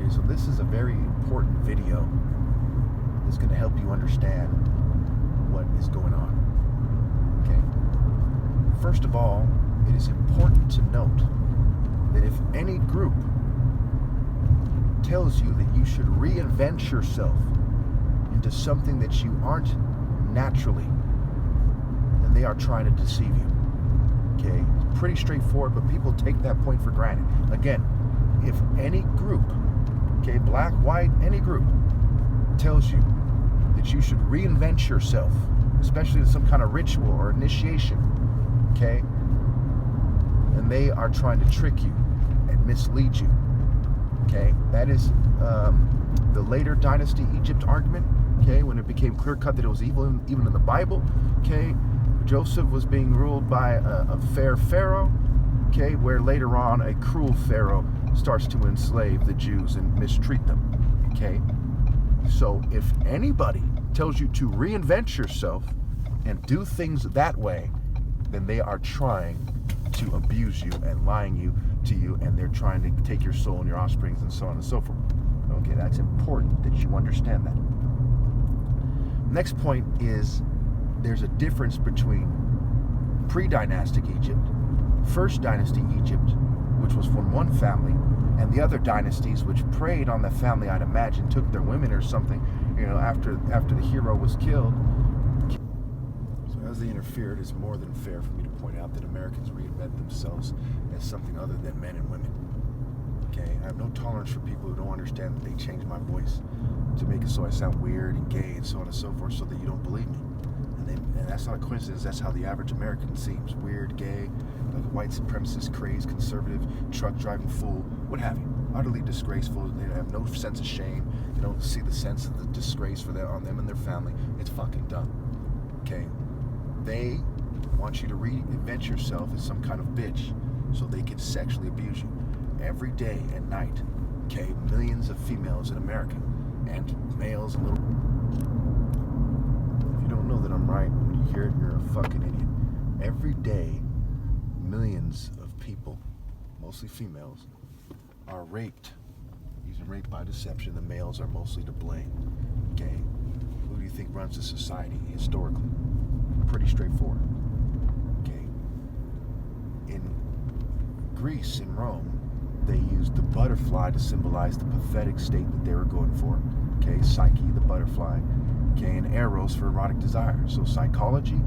Okay, so this is a very important video that's going to help you understand what is going on. Okay. First of all, it is important to note that if any group tells you that you should reinvent yourself into something that you aren't naturally, then they are trying to deceive you. Okay, it's pretty straightforward, but people take that point for granted. Again, if any group, okay, black, white, any group, tells you that you should reinvent yourself, especially in some kind of ritual or initiation, okay, then they are trying to trick you and mislead you. Okay, that is the later dynasty Egypt argument. Okay, when it became clear cut that it was evil, even in the Bible. Okay, Joseph was being ruled by a fair pharaoh. Okay, where later on a cruel pharaoh starts to enslave the Jews and mistreat them. Okay, so if anybody tells you to reinvent yourself and do things that way, then they are trying to abuse you and lying to you, and they're trying to take your soul and your offsprings and so on and so forth. Okay, that's important that you understand that. Next point is there's a difference between pre-dynastic Egypt, first dynasty Egypt, which was from one family, and the other dynasties which preyed on the family, I'd imagine, took their women or something, after the hero was killed. So as they interfered, it's more than fair for me to point out that Americans reinvent themselves as something other than men and women. Okay, I have no tolerance for people who don't understand that they change my voice to make it so I sound weird and gay and so on and so forth, so that you don't believe me. And that's not a coincidence. That's how the average American seems: weird, gay, like a white supremacist, crazed, conservative, truck driving fool, what have you. Utterly disgraceful. They have no sense of shame. They don't see the sense of the disgrace on them and their family. It's fucking dumb. Okay, they want you to reinvent yourself as some kind of bitch so they can sexually abuse you every day and night. Okay, millions of females in America and males and little. If you don't know that I'm right, when you hear it, you're a fucking idiot. Every day, millions of people, mostly females, are raped. Using rape by deception. The males are mostly to blame. Okay, who do you think runs the society historically? Pretty straightforward. Okay, in Greece, in Rome, they used the butterfly to symbolize the pathetic state that they were going for. Okay, Psyche, the butterfly. Okay, and Eros for erotic desire. So psychology,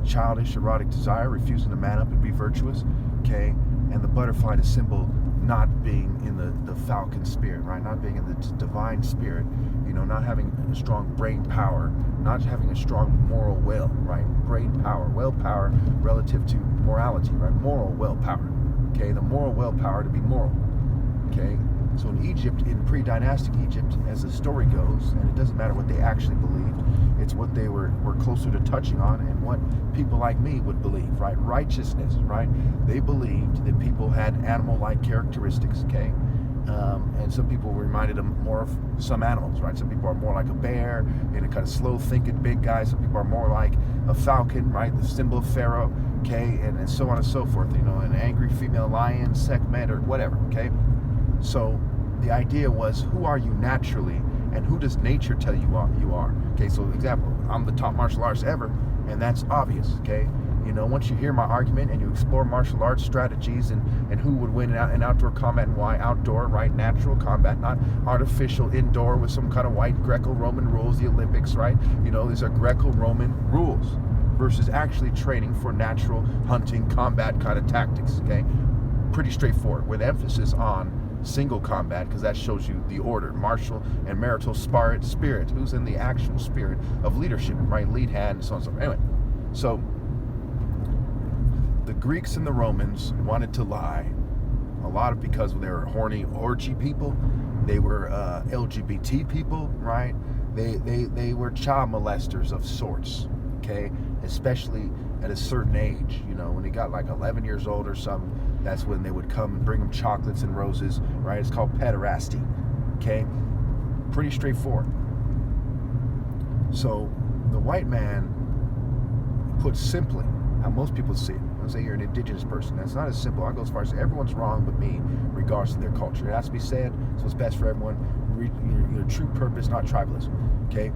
childish erotic desire, refusing to man up and be virtuous. Okay, and the butterfly to symbol not being in the falcon spirit, right? Not being in the divine spirit, not having a strong brain power, not having a strong moral will, right? Brain power, willpower relative to morality, right? Moral willpower. Okay, the moral willpower to be moral. Okay, so in Egypt, in pre-dynastic Egypt, as the story goes, and it doesn't matter what they actually believed, it's what they were closer to touching on and what people like me would believe, right? Righteousness, right? They believed that people had animal-like characteristics, okay? And some people reminded them more of some animals, right? Some people are more like a bear, and a kind of slow-thinking big guy. Some people are more like a falcon, right? The symbol of Pharaoh, okay? And so on and so forth, an angry female lion, Sekhmet, or whatever, okay? So the idea was, who are you naturally, and who does nature tell you you are? Okay, so example, I'm the top martial artist ever, and that's obvious, okay? Once you hear my argument and you explore martial arts strategies and who would win in outdoor combat and why outdoor, right? Natural combat, not artificial indoor with some kind of white Greco-Roman rules, the Olympics, right? These are Greco-Roman rules versus actually training for natural hunting combat kind of tactics, okay? Pretty straightforward, with emphasis on single combat, because that shows you the order, martial and marital spirit, who's in the actual spirit of leadership, right? Lead hand and so on and so forth. Anyway, so the Greeks and the Romans wanted to lie, a lot of because they were horny orgy people, they were LGBT people, right? They were child molesters of sorts, okay? Especially at a certain age, when they got like 11 years old or something, that's when they would come and bring them chocolates and roses, right? It's called pederasty, okay? Pretty straightforward. So the white man, put simply, how most people see it, say you're an indigenous person. That's not as simple. I go as far as everyone's wrong but me, regardless of their culture. It has to be said, so it's best for everyone. Your true purpose, not tribalism. Okay.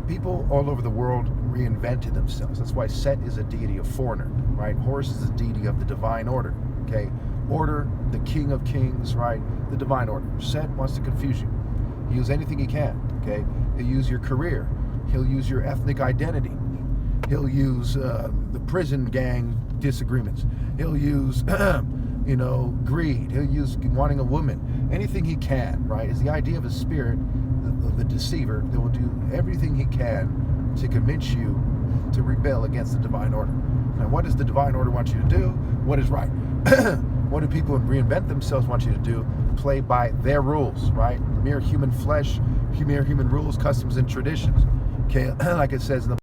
People all over the world reinvented themselves. That's why Set is a deity of foreigner, right? Horus is a deity of the divine order. Okay. Order, the king of kings, right? The divine order. Set wants to confuse you. He'll use anything he can. Okay. He'll use your career. He'll use your ethnic identity. He'll use the prison gang disagreements. He'll use, greed. He'll use wanting a woman. Anything he can, right? Is the idea of a spirit, the deceiver, that will do everything he can to convince you to rebel against the divine order. Now, what does the divine order want you to do? What is right? What do people who reinvent themselves want you to do? Play by their rules, right? Mere human flesh, mere human rules, customs, and traditions. Okay, like it says in the